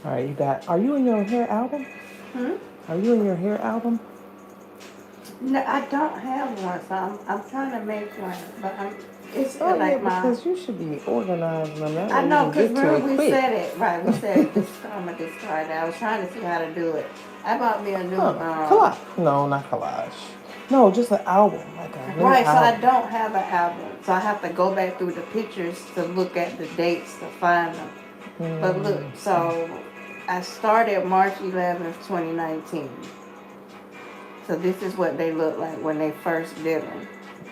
All right, you got. Are you in your hair album? Are you in your hair album? No, I don't have one, so I'm trying to make one, but it's Oh yeah, like my. because you should be organizing them. That I way you know, can because get to remember it we quick. said it, right, we said discard that. I was trying to see how to do it. I bought me a new, Collage. No, not collage. No, just an album, like a new right, so I album. don't have an album, so I have to go back through the pictures to look at the dates to find them. But look, so I started March 11th, 2019. So this is what they look like when they first did them.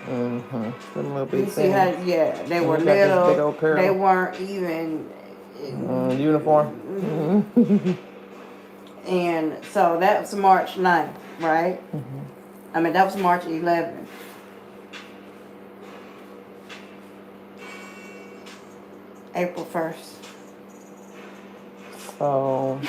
Mm-hmm. Them little big You see how, things. yeah, they And were you got this big little. old pair They of weren't even uniform. And so that was March 9th, right? I mean, that was March 11th. April 1st. So,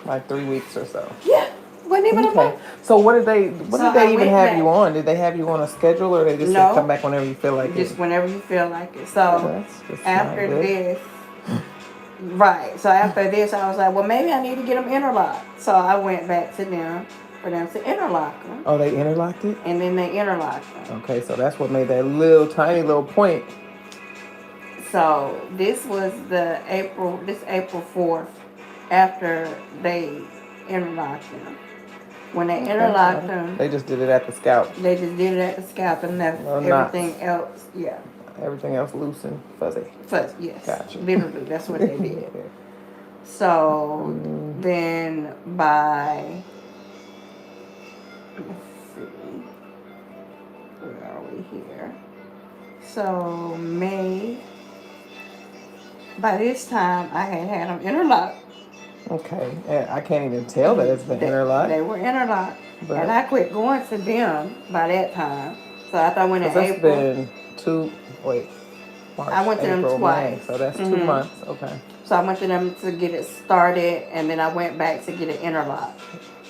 like 3 weeks or so. Yeah, wasn't even a month. So what did they even have back. you on? Did they have you on a schedule, or they just said come back whenever you feel like it? Just whenever you feel like it. So That's just after not good. this, right. So after this, I was like, well, maybe I need to get them interlocked. So I went back to them for them to interlock them. Oh, they interlocked it? And then they interlocked them. Okay, so that's what made that little tiny little point. So this was April 4th after they interlocked them. When they interlocked them, they just did it at the scalp. They just did it at the scalp and left everything else, yeah. Everything else loose and fuzzy. Fuzzy, yes. Gotcha. Literally, that's what they did. So then by, let's see, where are we here? So May, by this time I had them interlocked. Okay, I can't even tell that it's been interlocked. They were interlocked, and I quit going to them by that time. So after I went in April. It's been March, I went to April, them twice. May, so that's 2 months. Okay. So I went to them to get it started, and then I went back to get it interlocked.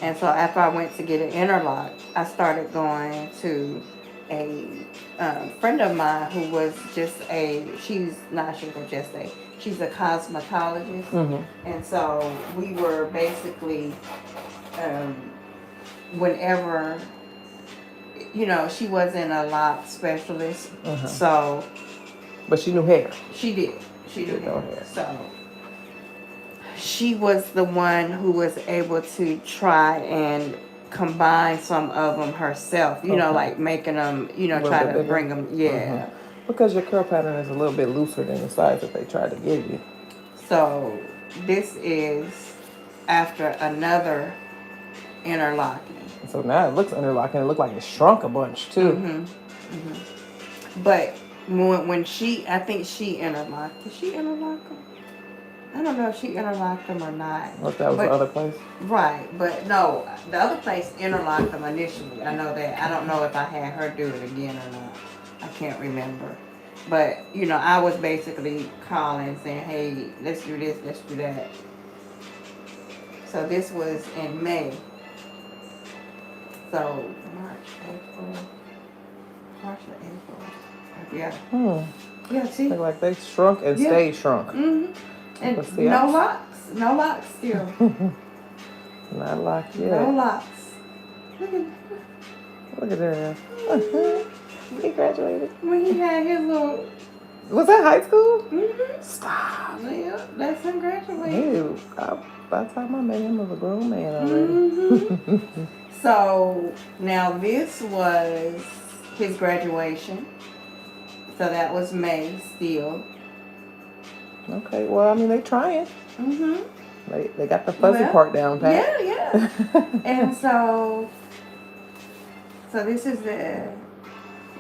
And so after I went to get it interlocked, I started going to a friend of mine who was she's a cosmetologist. And so we were basically, whenever, she wasn't a lock specialist. So. But she knew hair. She did. She did hair. So she was the one who was able to try and combine some of them herself, like making them, try to bring them, Because your curl pattern is a little bit looser than the size that they tried to give you. So this is after another interlocking. So now it looks interlocking. It looked like it shrunk a bunch too. But when I think she interlocked. Did she interlock them? I don't know if she interlocked them or not. What, that was the other place? Right, but no, the other place interlocked them initially. I know that. I don't know if I had her do it again or not. I can't remember. But, I was basically calling saying, hey, let's do this, let's do that. So this was in May. So March or April. Yeah. Yeah, see? Look like they shrunk and stayed shrunk. And no locks still. Not locked yet. No locks. Look at that. He graduated. When he had his little. Was that high school? Stop. Yeah, that's him graduating. Ew. By the time I met him, I was a grown man already. So now this was his graduation. So that was May still. Okay, well, I mean, they trying. They got the fuzzy part down pat. Yeah. And so this is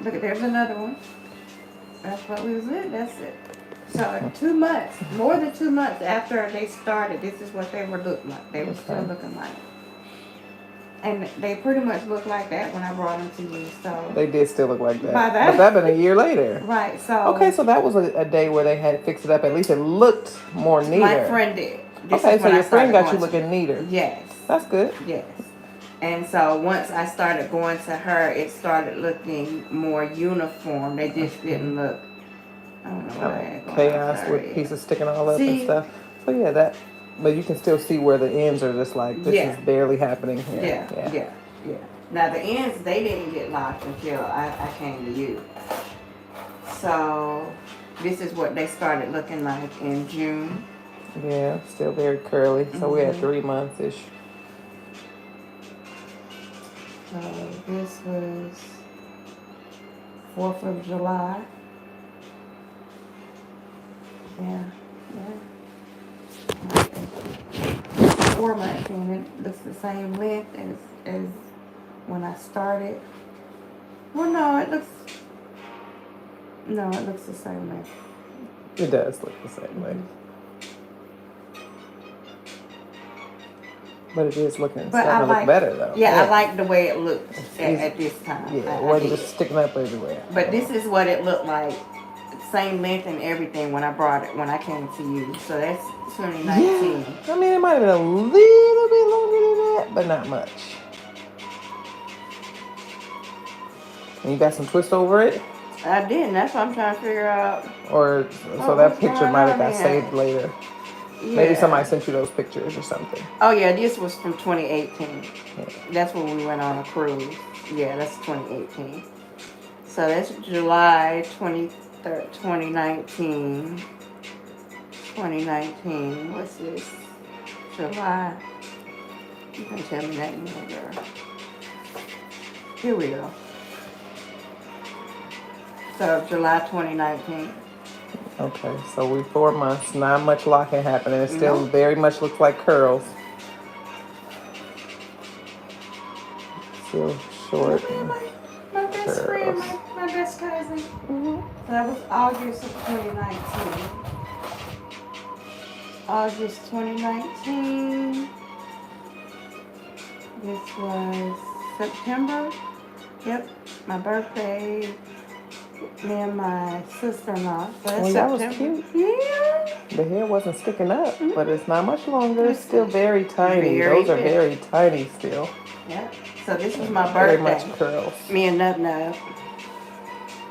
look at, there's another one. That's what was it. That's it. So 2 months, more than 2 months after they started, this is what they were looking like. They were still looking like. And they pretty much looked like that when I brought them to you. So they did still look like that. But that been a year later. Right. So okay, so that was a day where they had fixed it up. At least it looked more neater. My friend did. Okay, so your friend got you looking neater. Yes. That's good. Yes. And so once I started going to her, it started looking more uniform. They just didn't look. I don't know what I had going chaos with pieces sticking all up and stuff. So yeah, that But you can still see where the ends are just like, this is barely happening here. Yeah. Now the ends, they didn't get locked until I came to you. So this is what they started looking like in June. Yeah, still very curly. So we had 3 months-ish. So this was 4th of July. Yeah. 4 months and it looks the same length as when I started. Well, no, it looks the same length. It does look the same way. But it is looking starting to look better though. Yeah, I like the way it looked at this time. Yeah, it wasn't just sticking up everywhere. But this is what it looked like. Same length and everything when I came to you. So that's 2019. Yeah. I mean, it might have been a little bit longer than that, but not much. And you got some twist over it? I didn't. That's what I'm trying to figure out. Or so that picture might have got saved later. Yeah. Maybe somebody sent you those pictures or something. Oh yeah, this was from 2018. Yeah. That's when we went on a cruise. Yeah, that's 2018. So that's July 23rd, 2019. 2019. What's this? July. You can tell me that more, girl. Here we go. So July 2019. Okay, so we 4 months. Not much locking happening. It still very much looks like curls. Still short. My best friend, my best cousin. So that was August of 2019. August 2019. This was September. Yep, my birthday. Me and my sister-in-law. Well, that was cute. Yeah. The hair wasn't sticking up, but it's not much longer. It's still very tiny. Those are very tiny still. Yeah. So this was my birthday. Very much curls. Me and Nub.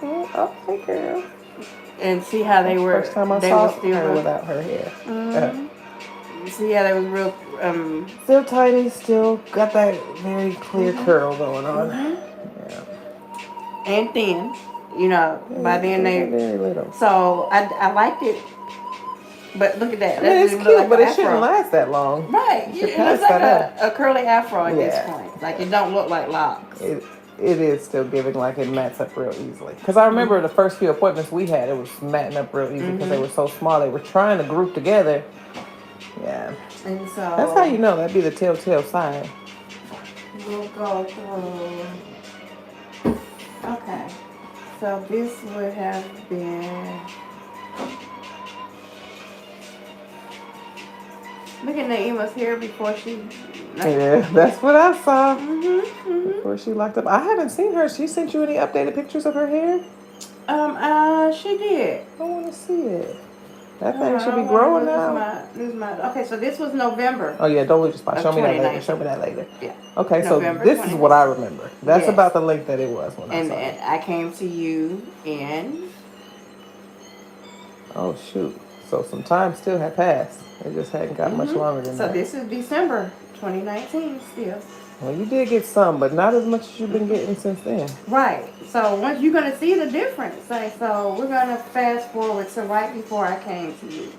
Okay, girl. And see how they were. First time I saw her without her hair. See how they was real. Still tiny. Still got that very clear curl going on. Yeah. And thin. You know, by then they very little. So I liked it, but look at that. I mean, it's cute, like but it shouldn't last that long. Right, it looks like a curly afro at this point. Like it don't look like locks. It is still giving like it mats up real easily. Because I remember the first few appointments we had, it was matting up real easy because they were so small. They were trying to group together. Yeah. And so that's how you know that'd be the telltale sign. We'll go through. Okay. So this would have been. Look at Naima's hair before she. Yeah, that's what I saw. Before she locked up. I haven't seen her. She sent you any updated pictures of her hair? She did. I want to see it. That thing should be growing now. Okay, so this was November. Oh yeah, don't lose your spot. Show me that later. Show me that later. Yeah. Okay, November, so this is what I remember. That's about the length that it was when I saw it. And I came to you in. Oh shoot! So some time still had passed. It just hadn't got much longer than that. So this is December 2019 still. Well, you did get some, but not as much as you've been getting since then. Right. So once you're going to see the difference. Like, so we're going to fast forward to right before I came to you.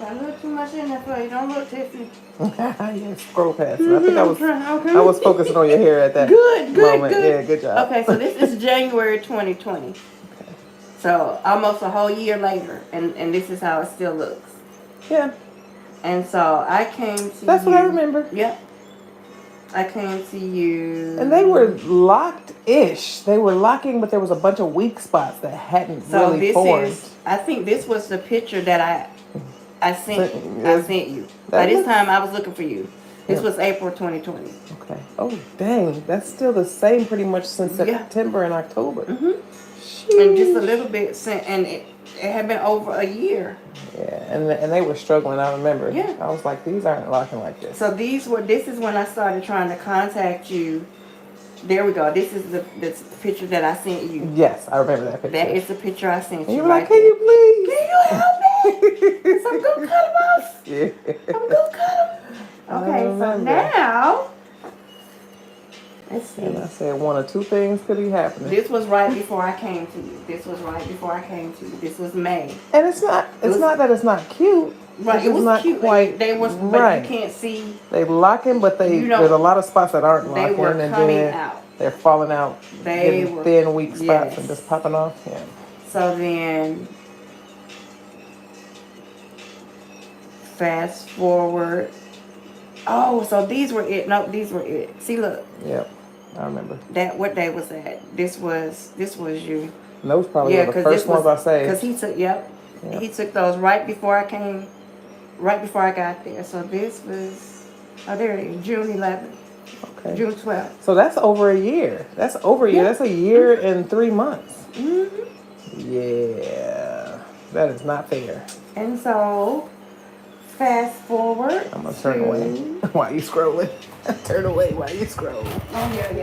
I look too much in there for you. Don't look, Tiffany. Yeah, scroll past it. I think I was focusing on your hair at that moment. Good. Yeah, good job. Okay, so this is January 2020. Okay. So almost a whole year later, and this is how it still looks. Yeah. And so I came to you. That's what I remember. Yep. I came to you. And they were locked-ish. They were locking, but there was a bunch of weak spots that hadn't really formed. I think this was the picture that I sent you. By this time, I was looking for you. This was April 2020. Okay. Oh, dang. That's still the same pretty much since September and October. And just a little bit since, and it had been over a year. Yeah, and they were struggling, I remember. Yeah. I was like, these aren't locking like this. So this is when I started trying to contact you There we go. This is the picture that I sent you. Yes, I remember that picture. That is the picture I sent And you. you were Right like, can you please? Can you help me? So I'm gonna cut them off. Yeah. I'm gonna cut them. Okay, so remember. now let's see. And I said one or two things could be happening. This was right before I came to you. This was right before I came to you. This was May. And it's not that it's not cute. Right, it was not cute. Quite they was, but right. you can't see. They locking, but there's a lot of spots that aren't locking. They were and coming then out. They're falling out. They were thin, weak spots and just popping off. Yeah. So then, fast forward. Oh, so these were it. No, these were it. See, look. Yep, I remember. That what day was that? This was you. And those probably were the first ones I saved. Because he took, he took those right before I came, right before I got there. So this was, there it is, June 11th. Okay. June 12th. So that's over a year. That's over a year. That's a year and 3 months. Mm-hmm. Yeah, that is not fair. And so, fast forward. I'm gonna turn away while you scrolling. Turn away while you scroll. Oh yeah.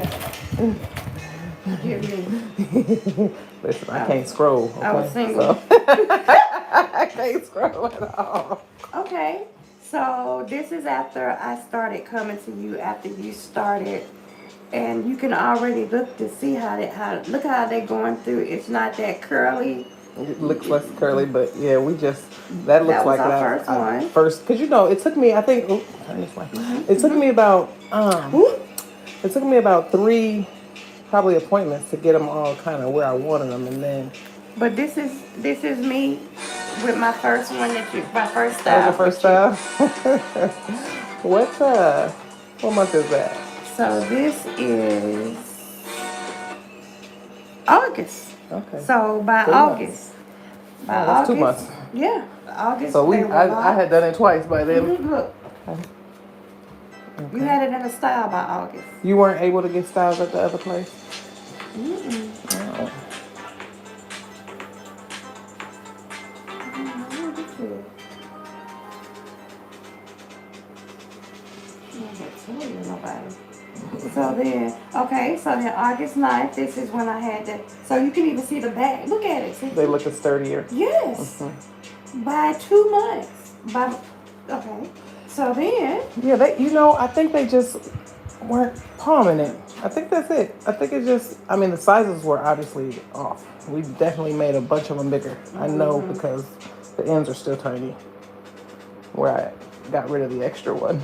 Give me. Listen, I can't scroll. Okay? I was single. So I can't scroll at all. Okay, so this is after I started coming to you. After you started, and you can already look to see look how they're going through. It's not that curly. It looks less curly, but yeah, that looks like our first one. Because it took me, I think, it took me about, it took me about 3 probably appointments to get them all kind of where I wanted them, and then. But this is me with my first one my first style. That was your first style? What month is that? So this is August. Okay. So by 2 August. Months. That's 2 months. Yeah. August. So I had done it twice by then. Mm-hmm, look. Okay. You had it in a style by August. You weren't able to get styles at the other place? Mm-mm. Oh. So then August 9th, this is when I had that. So you can even see the back. Look at it. See? They look sturdier. Yes. Mm-hmm. By 2 months. Okay. So then. Yeah, I think they just weren't palming it. I think that's it. I think it's just, the sizes were obviously off. We definitely made a bunch of them bigger. Mm-hmm. I know because the ends are still tiny. Where I got rid of the extra one.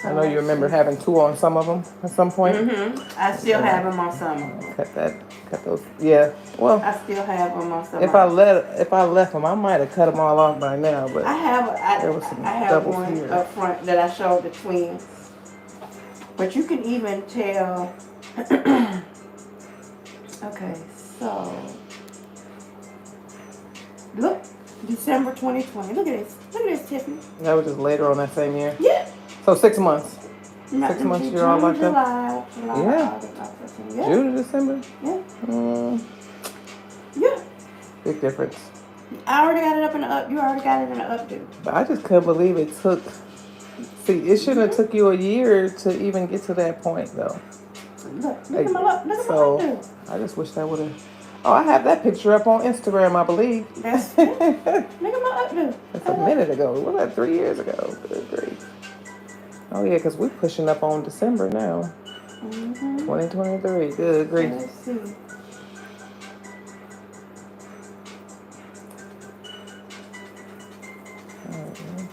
I know you remember having 2 on some of them at some point. Mm-hmm. I still have them on some of them. Cut those. Yeah. Well, I still have them on some. If I left them, I might have cut them all off by now. But I have one here up front that I showed the twins. But you can even tell. Okay, so look, December 2020. Look at this, Tiffany. That was just later on that same year. Yeah. So 6 months. 6 months you're all like that? July, yeah. August, June to December? Yeah. Yeah. Big difference. I already got it up in the up. You already got it in the updo. But I just couldn't believe it took. See, it shouldn't have took you a year to even get to that point, though. Look at my updo. I just wish that would have. Oh, I have that picture up on Instagram, I believe. That's it. Look at my updo. That's a minute ago. What was that, 3 years ago? Good grief. Oh, yeah, because we're pushing up on December now. Mm-hmm. 2023. Good grief. Let's see.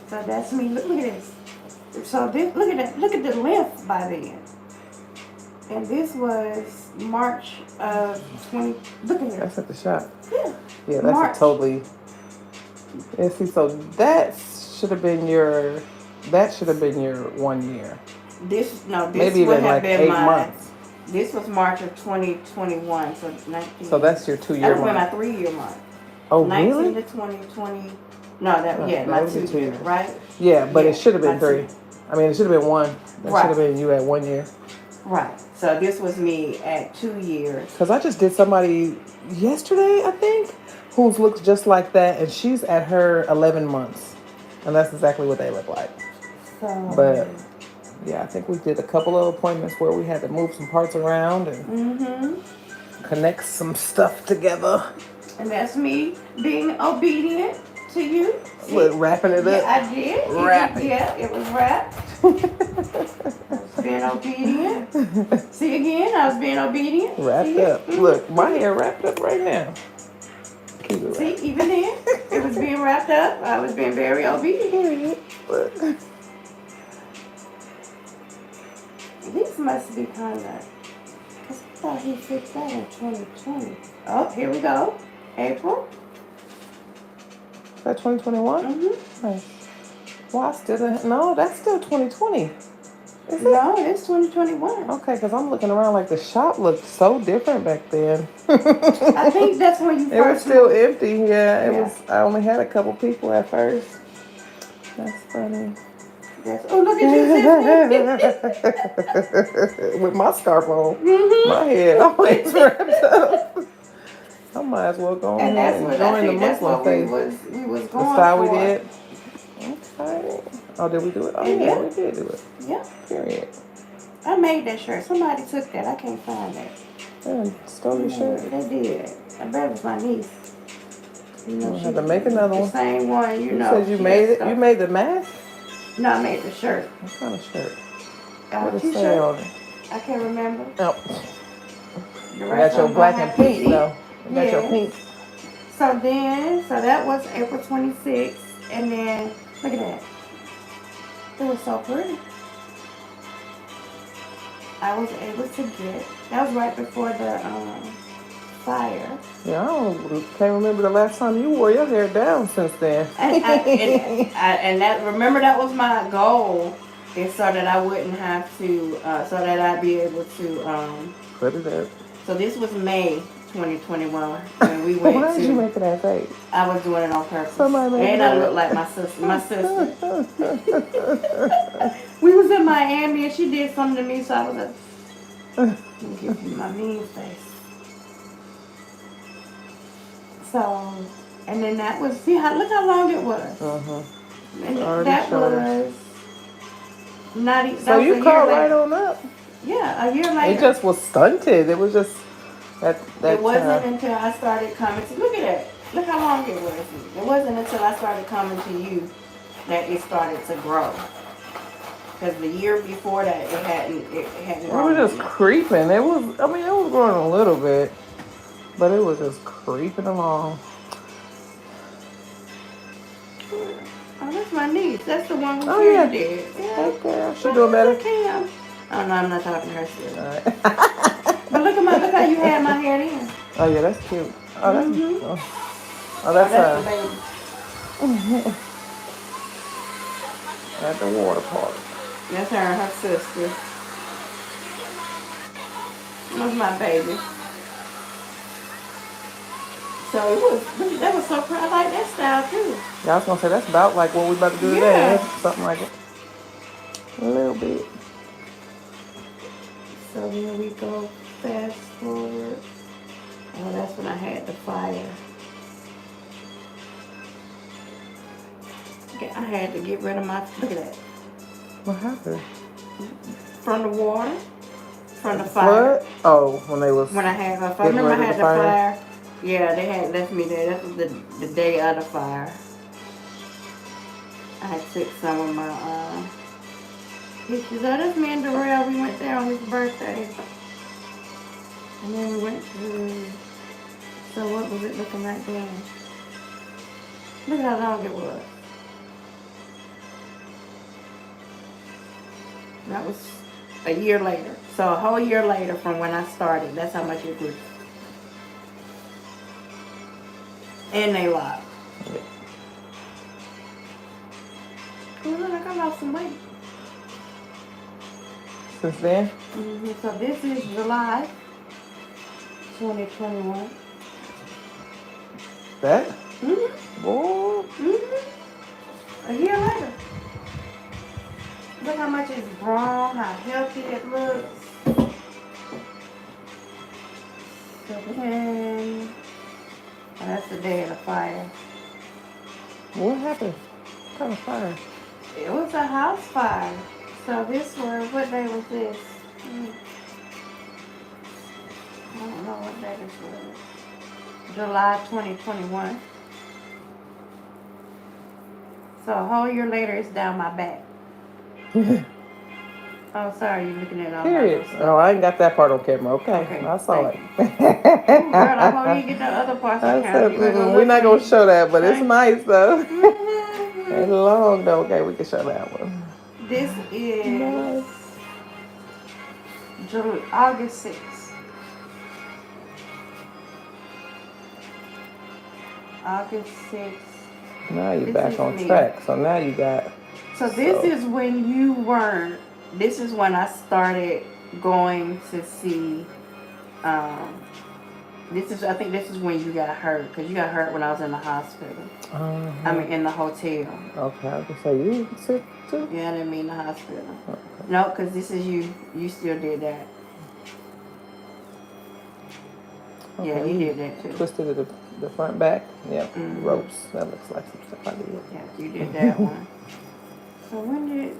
So that's me. Look at this. So this, look at that. Look at the length by then. And this was March of 20. Look at here. That's at the shop. Yeah. Yeah, that's March. A totally. Yeah, see, so that should have been your 1 year. This maybe would even have like been 8 months. This was March of 2021, so 19. So that's your 2-year month. That was my 3-year month. Oh, 19 really? 19 to 2020. No, my 2 years, right? Yeah, but it should have been 3. It should have been 1. That should have been you at 1 year. Right. So this was me at 2 years. Because I just did somebody yesterday, I think, whose looks just like that, and she's at her 11 months. And that's exactly what they look like. So, but Yeah, I think we did a couple of appointments where we had to move some parts around and connect some stuff together. And that's me being obedient to you. See? Look, wrapping it up. Yeah, I did. Wrapping. Yeah, it was wrapped. I was being obedient. See again, I was being obedient. Wrapped See? up. Look, my hair wrapped up right now. Keep it See, wrapped. even then, it was being wrapped up. I was being very obedient. Look. This must be kind of, because I thought he fixed that in 2020. Oh, here we go. April. Is that 2021? Mm-hmm. Nice. Well, I still didn't. No, that's still 2020. Is it? No, it's 2021. Okay, because I'm looking around like the shop looked so different back then. I think that's when you It was first still moved. empty. Yeah, it Yeah. was. I only had a couple people at first. That's funny. Oh, look at you, Tiffany. With my scarf on, Mm-hmm. my head always wrapped up. I might as well go And ahead that's and what I join the think. That's Muslim what we faith. was The going style for. we did. Okay. Oh, did we do it? Oh, yeah, Yeah. we did do it. Yeah, Period. I made that shirt. Somebody took that. I can't find that. Yeah, stole your shirt. They did. I bet it was my niece. You know, We'll have to make another the one. same one. You You know. said you she made got it. stuff. You made the mask. No, I made the shirt. What kind of shirt? What it say T-shirt. on it? I can't remember. Oh, The you rest got your of them black I and have to pink see. though. You got your Yeah. pink. So that was April 26th, and then look at that. It was so pretty. I was able to get. That was right before the fire. Yeah, can't remember the last time you wore your hair down since then. And that remember that was my goal, is so that I wouldn't have to, so that I'd be able to. Put it up. So this was May 2021 when we went Why to. did you make that face? I was doing it on purpose. Somebody made And that. I look like my sister. We was in Miami and she did something to me, so I was like, let me give you my mean face. So, and then that was, look how long it was. And Already that showed was not even. So you caught right on up. Yeah, a year later. It just was stunted. It was just that It wasn't until I started coming to, look at that. Look how long it was. It wasn't until I started coming to you that it started to grow. Because the year before that, it hadn't grown. It was just creeping. It was growing a little bit, but it was just creeping along. Oh, that's my niece. That's the one who did. Yeah. Hey girl, she doing better. Cam. Oh no, I'm not talking to her still. All right. But look how you had my hair then. Oh yeah, that's cute. Oh, that's That's the baby. At the water park. That's her and her sister. That's my baby. So that was so proud. I like that style too. Yeah, I was gonna say that's about like what we about to do today. Something like it. A little bit. So here we go. Fast forward. Oh, that's when I had the fire. Okay, I had to get rid of my. Look at that. What happened? From the water. From the fire. What? Oh, when they was. When I had, if I remember, I had the fire. Yeah, they had left me there. That was the day of the fire. I had took some of my pictures. Oh, that's me and Darrell. We went there on his birthday. And then we went to, so what was it looking like then? Look at how long it was. That was a year later. So a whole year later from when I started. That's how much it grew. And they locked. Yeah. Oh, look, I lost some weight. Since then? So this is July 2021. That? Mm-hmm. Boy. Mm-hmm. A year later. Look how much it's grown, how healthy it looks. So then, that's the day of the fire. What happened? What kind of fire? It was a house fire. So this was, what day was this? I don't know what day this was. July 2021. So a whole year later, it's down my back. Oh, sorry, you're looking at all Period. my Oh, stuff. I ain't got that part on camera. Okay, Okay, I saw it. thank Ooh, girl, I hope you get the other parts I of said, camera. You better we're look not for gonna me. show that, but it's Okay. nice though. It's long though. Okay, we can show that one. This is Nice. August 6th. August 6th. Now you're This back is on me. track. So now you got. So this is when you weren't. This is when I started going to see. I think this is when you got hurt, because you got hurt when I was in the hospital. I mean, in the hotel. Okay, I can say you sick too. Yeah, I didn't mean the hospital. Okay. No, because this is you. You still did that. Okay, Yeah, you did that too. Twisted the front back. Yep. Mhm. Ropes. That looks like some stuff I did. Yeah, you did that one. So when did?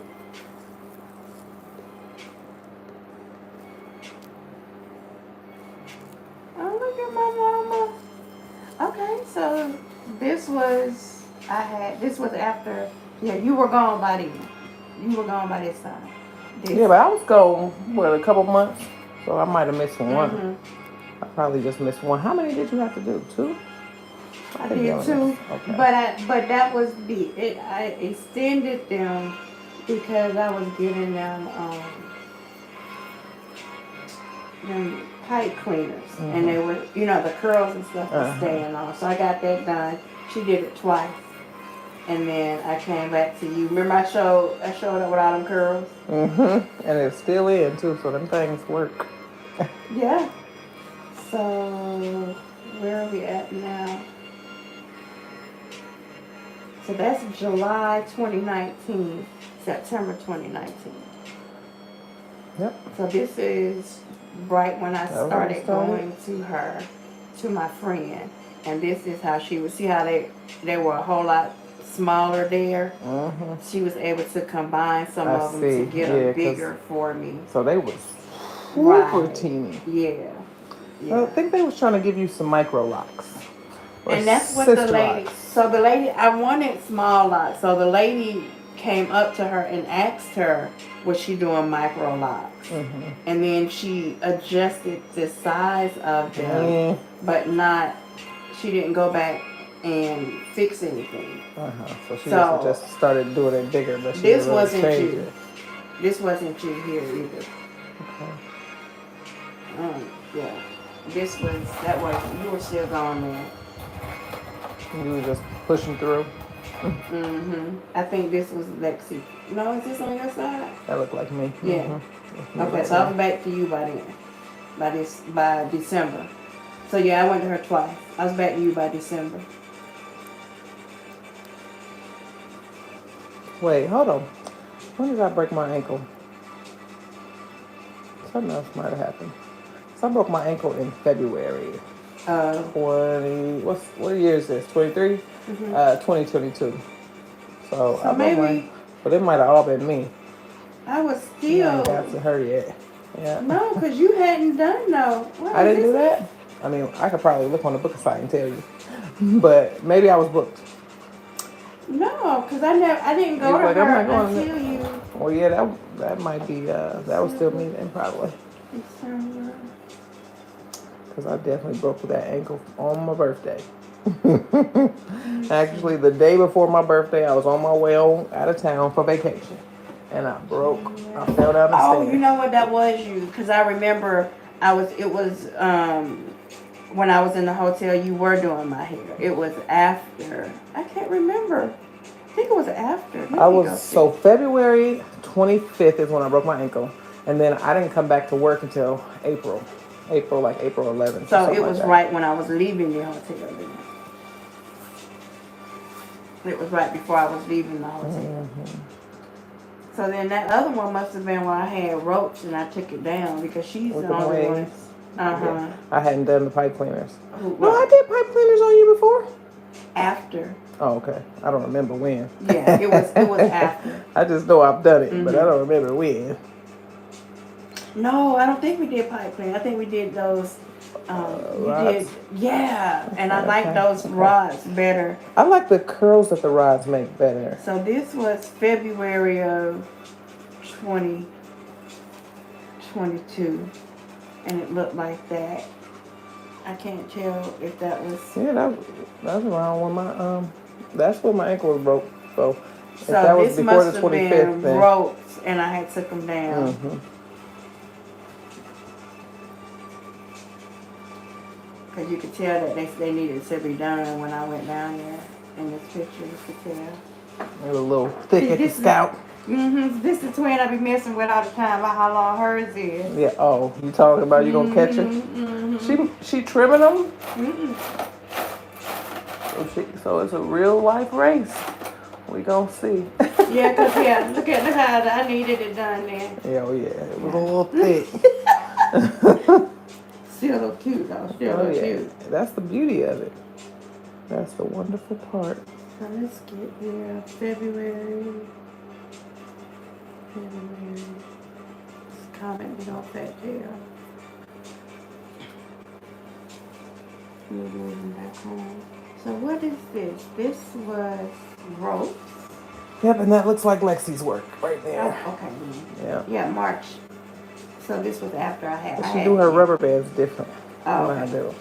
Oh, look at my mama. Okay, so this was after. Yeah, you were gone by then. You were gone by this time. Yeah, but I was gone a couple months, so I might have missed one. Mhm. I probably just missed one. How many did you have to do? 2? I did too, Okay. but that was I extended them because I was getting them pipe cleaners, and they were, the curls and stuff was staying on. So I got that done. She did it twice, and then I came back to you. Remember I showed up with all them curls. And it's still in too, so them things work. Yeah. So where are we at now? So that's July 2019, September 2019. Yep. So this is right when I started started. going to my friend. And this is how she was, see how they were a whole lot smaller there? She was able to combine some of them to get them bigger for me. So they was super teeny. Yeah. I think they was trying to give you some micro locks. And that's what the lady, I wanted small locks. So the lady came up to her and asked her, was she doing micro locks? And then she adjusted the size of them, but she didn't go back and fix anything. So she just started doing it bigger, but she this really wasn't changed you. it. This wasn't you here either. Okay. Yeah. You were still gone there. You were just pushing through. I think this was Lexi. No, is this on your side? That looked like me. Yeah. Okay, so I was back to you by then. By December. So yeah, I went to her twice. I was back to you by December. Wait, hold on. When did I break my ankle? Something else might have happened. So I broke my ankle in February. 20. What year is this? 23. 2022. So I maybe. But it might have all been me. I was I still. ain't got to her yet. Yeah. No, because you hadn't done no. I didn't do that. I mean, I could probably look on the book site and tell you, but maybe I was booked. No, because I didn't go to her until you. Well, yeah, that might be. That was still me then, probably. December. Because I definitely broke that ankle on my birthday. Actually, the day before my birthday, I was on my way out of town for vacation. And I fell down the stairs. Oh, you know what that was because I remember when I was in the hotel, you were doing my hair. It was after. I can't remember. I think it was after. So February 25th is when I broke my ankle. And then I didn't come back to work until April 11th. So it was right when I was leaving the hotel then. It was right before I was leaving the hotel. So then that other one must have been when I had ropes and I took it down because she's the only one. Yeah. I hadn't done the pipe cleaners. No, I did pipe cleaners on you before. After. Oh, okay. I don't remember when. Yeah, it was after. I just know I've done it, but I don't remember when. No, I don't think we did pipe clean. I think we did those. You rods? did, yeah. And I like Okay, those rods better. I like the curls that the rods make better. So this was February of 2022, and it looked like that. I can't tell if that was. Yeah, that's around when my that's when my ankle was broke. So if So that was this before must the have 25th, been then ropes, and I had took them down. Because you could tell that they needed to be done when I went down there. In this picture, you could tell. It was a little thick at the scalp. This is the twin I be messing with all the time about how long hers is. Yeah. Oh, you talking about you gonna catch her? She trimming them. So it's a real life race. We gonna see. Yeah, cause look at how I needed it done then. Yeah, oh yeah, it was a little thick. Still look cute though. Still look cute. That's the beauty of it. That's the wonderful part. So let's get here. February. Just commented on that there. Moving back home. So what is this? This was ropes. Yep, and that looks like Lexi's work right there. Oh, okay. Yeah. Yeah, March. So this was after I had. She do her rubber bands different Oh, than I do.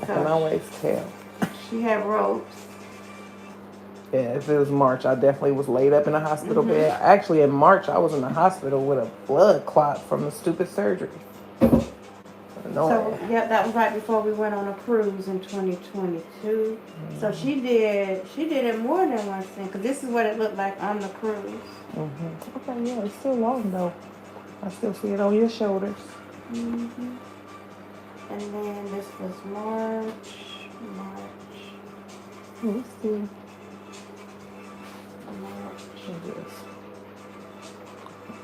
I can always tell. She had ropes. Yeah, if it was March, I definitely was laid up in a hospital bed. Actually, in March, I was in the hospital with a blood clot from the stupid surgery. So, yeah, that was right before we went on a cruise in 2022. So she did it more than one thing, because this is what it looked like on the cruise. Okay, yeah, it's still long, though. I still see it on your shoulders. And then this was March. Let's see.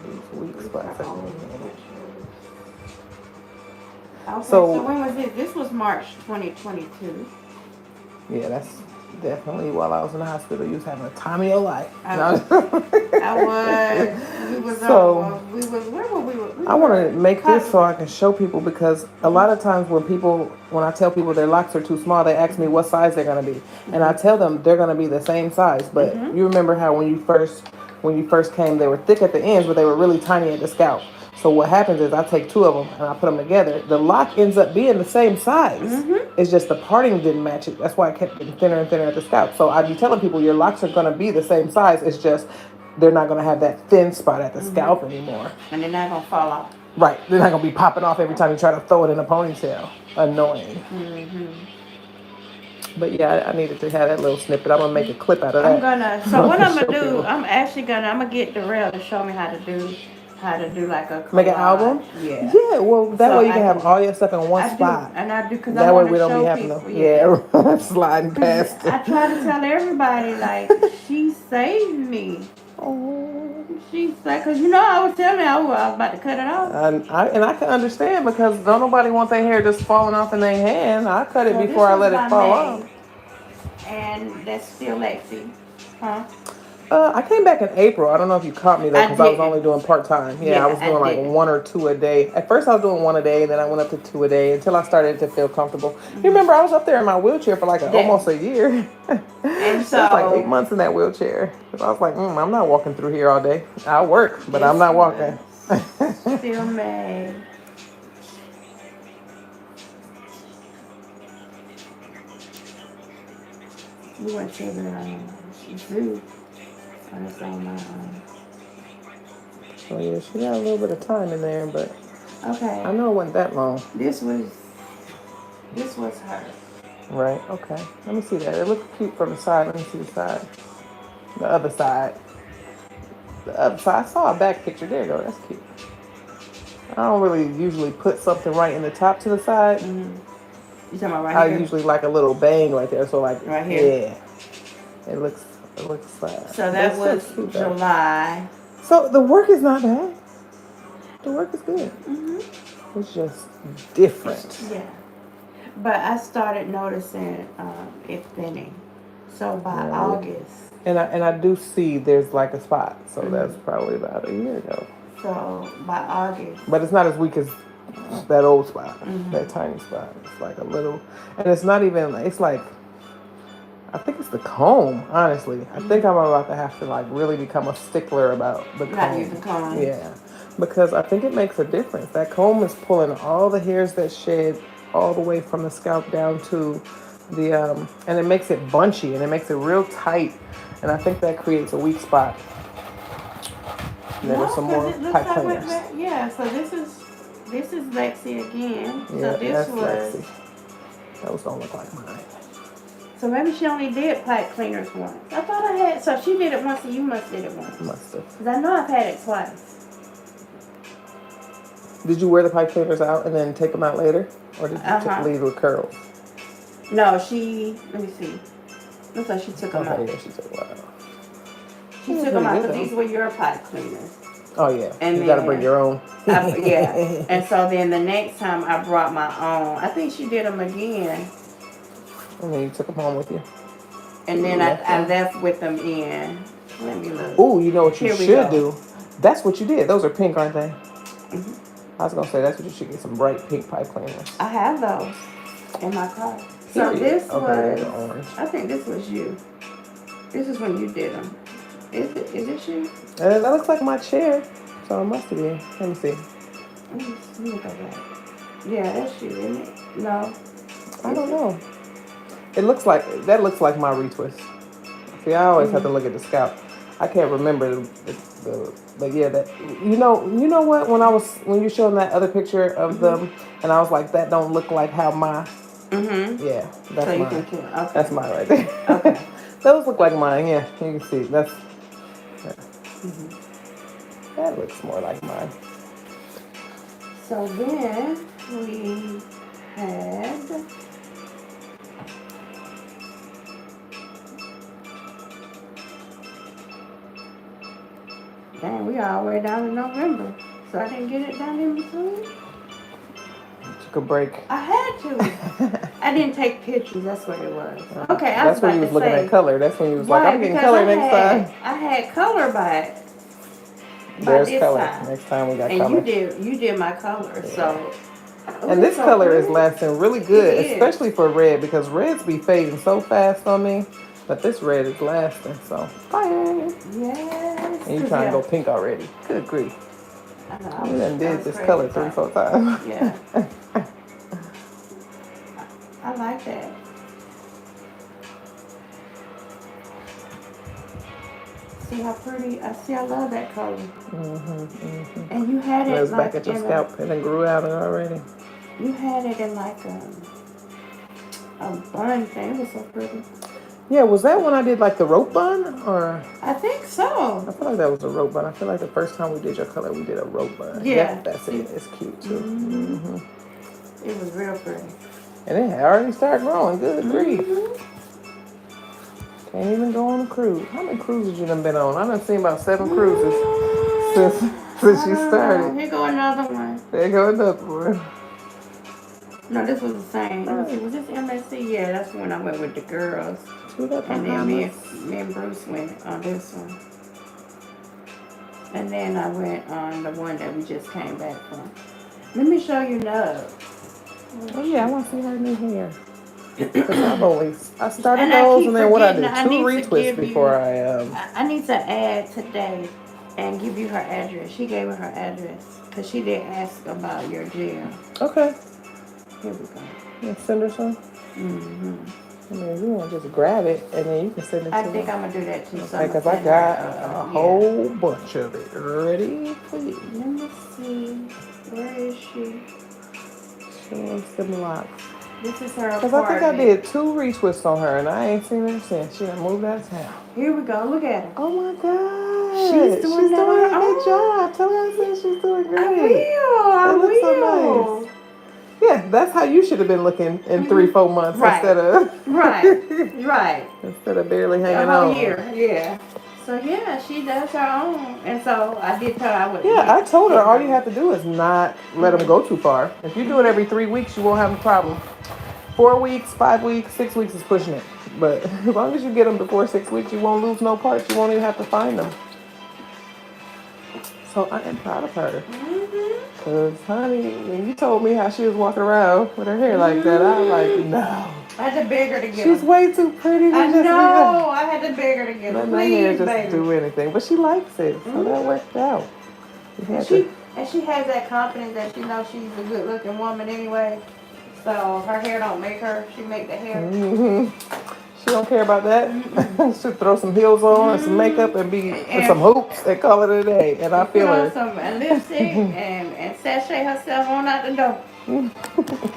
These weak spots. Okay, So so when was this? This was March 2022. Yeah, that's definitely while I was in the hospital. You was having a time of your life. I was. We was. Where were we? I want to make this so I can show people, because a lot of times when I tell people their locks are too small, they ask me what size they're gonna be, and I tell them they're gonna be the same size. But you remember how when you first came, they were thick at the ends, but they were really tiny at the scalp. So what happens is I take two of them and I put them together. The lock ends up being the same size. It's just the parting didn't match it. That's why I kept getting thinner and thinner at the scalp. So I be telling people your locks are going to be the same size. It's just they're not going to have that thin spot at the scalp anymore. And they're not going to fall off. Right. They're not going to be popping off every time you try to throw it in a ponytail. Annoying. But yeah, I needed to have that little snippet. I'm going to make a clip out of that. What I'm going to do, I'm going to get Darrell to show me how to do like a collage. Make an album? Yeah. Yeah, well, that way you can have all your stuff in one spot. And I do, because that I way want we to don't show be having people. sliding past. I try to tell everybody, like, she saved me. Oh. She's like, because I was telling her I was about to cut it off. And I can understand, because don't nobody want their hair just falling off in their hand. I cut it before I let it fall off. And that's still Lexi. Huh? I came back in April. I don't know if you caught me though, because I was only doing part-time. Yeah, I was doing like 1 or 2 a day. At first I was doing 1 a day, and then I went up to 2 a day until I started to feel comfortable. You remember I was up there in my wheelchair for like almost a year. And so it was like 8 months in that wheelchair. I was like, I'm not walking through here all day. I'll work, but I'm not walking. Still May. We went to the zoo. That's on my Oh yeah, she got a little bit of time in there, but okay. I know it wasn't that long. This was her. Right, okay. Let me see that. It looks cute from the side. Let me see the side. The other side. The other side. I saw a back picture. There you go. That's cute. I don't really usually put something right in the top to the side. You talking about right here? I usually like a little bang right there. So like right here. Yeah. It looks flat. So that was July. So the work is not bad. The work is good. It's just different. Yeah. But I started noticing it thinning. So by Yeah. August. And I do see there's like a spot, so that's probably about a year ago. So by August. But it's not as weak as that old spot, that tiny spot. It's like a little, and it's not even. It's like, I think it's the comb. Honestly, I think I'm about to have to like really become a stickler about the comb. Not use the comb. Yeah, because I think it makes a difference. That comb is pulling all the hairs that shed all the way from the scalp down to the and it makes it bunchy and it makes it real tight. And I think that creates a weak spot. And then there's some more pipe cleaners. Yeah, so this is Lexi again. Yeah, so this that's was Lexi. Those don't look like mine. So maybe she only did pipe cleaners once. I thought I had. So she did it once, and you must did it once. Must have. Because I know I've had it twice. Did you wear the pipe cleaners out and then take them out later, or did you leave with curls? No, she. Let me see. Looks like she took them out. Yeah, she took them out. She took them out because these were your pipe cleaners. Oh yeah, and you got to bring your own. Yeah, and so then the next time I brought my own. I think she did them again. And then you took them home with you. And then I left with them in. Let me look. Ooh, you know what you should do? That's what you did. Those are pink, aren't they? I was gonna say that's what you should get, some bright pink pipe cleaners. I have those in my car. So this was. Orange. I think this was you. This is when you did them. Is it you? That looks like my chair, so it must have been. Let me see. Let me go back. Yeah, that's you, isn't it? No. I don't know. It looks like that looks like my retwist. See, I always have to look at the scalp. I can't remember but yeah, that you know what? When you showed that other picture of them, and I was like, that don't look like how my. Yeah, that's so mine. Okay. That's mine right there. Okay. Those look like mine. Yeah, you can see. That's. Yeah. That looks more like mine. So then we had. Dang, we all the way down to November. So I didn't get it done in between. Took a break. I had to. I didn't take pictures. That's what it was. Okay, that's when you was looking at color. That's when you was like, I'm getting color next time. I had color by There's this color. time. Next time we got and color. And you did my color. Yeah. So. And this color is lasting really good, especially for red, because reds be fading so fast on me. But this red is lasting, so fire. Yes. And you trying to go pink already. Good grief. I know. You done did this color 3-4 times. Yeah. I like that. See how pretty? I love that color. And you had it like back at your scalp and then grew out it already. You had it in like a bun thing. It was so pretty. Yeah, was that when I did like the rope bun, or? I think so. I feel like that was a rope bun. I feel like the first time we did your color, we did a rope bun. Yeah. That's it. It's cute too. It was real pretty. And it had already started growing. Good grief. Can't even go on a cruise. How many cruises you done been on? I done seen about 7 cruises since you started. Here go another one. There go another one. No, this was the same. Was this MSC? Yeah, that's when I went with the girls. And then me and Bruce went on this one. And then I went on the one that we just came back from. Let me show you Nub. Oh yeah, I want to see her new hair. Because I started those, and then what I did, 2 retwists before I need to add today and give you her address. She gave me her address because she did ask about your gel. Okay. Here we go. You send her some? I mean, you want to just grab it, and then you can send it to me. I think I'm going to do that too. Because I got a whole bunch of it ready for you. Let me see. Where is she? She wants them locks. This is her Because I think I did 2 retwists on her, and I ain't seen her since. She done moved out of town. Here we go. Look at her. Oh, my God. She's doing a good job. Tell her I said she's doing great. I will. So nice. Yeah, that's how you should have been looking in 3-4 months instead of right. Instead of barely hanging on. A whole year, yeah. So yeah, she does her own, and so I did tell her I would. Yeah, I told her all you have to do is not let them go too far. If you do it every 3 weeks, you won't have a problem. 4 weeks, 5 weeks, 6 weeks is pushing it. But as long as you get them before 6 weeks, you won't lose no parts. You won't even have to find them. So I am proud of her. Cause honey, when you told me how she was walking around with her hair like that, I was like, no. I had to beg her to get She's them. way too pretty to I just know. I had to beg her to get let them. my hair Please, just baby. do anything. But she likes it, so that worked out. You had to- And she has that confidence that she knows she's a good looking woman anyway. So her hair don't make her. She make the hair. She don't care about that. She'll throw some heels on and some makeup and some hoops and call it a day. And I feel Put on her. some lipstick and sashay herself on out the door.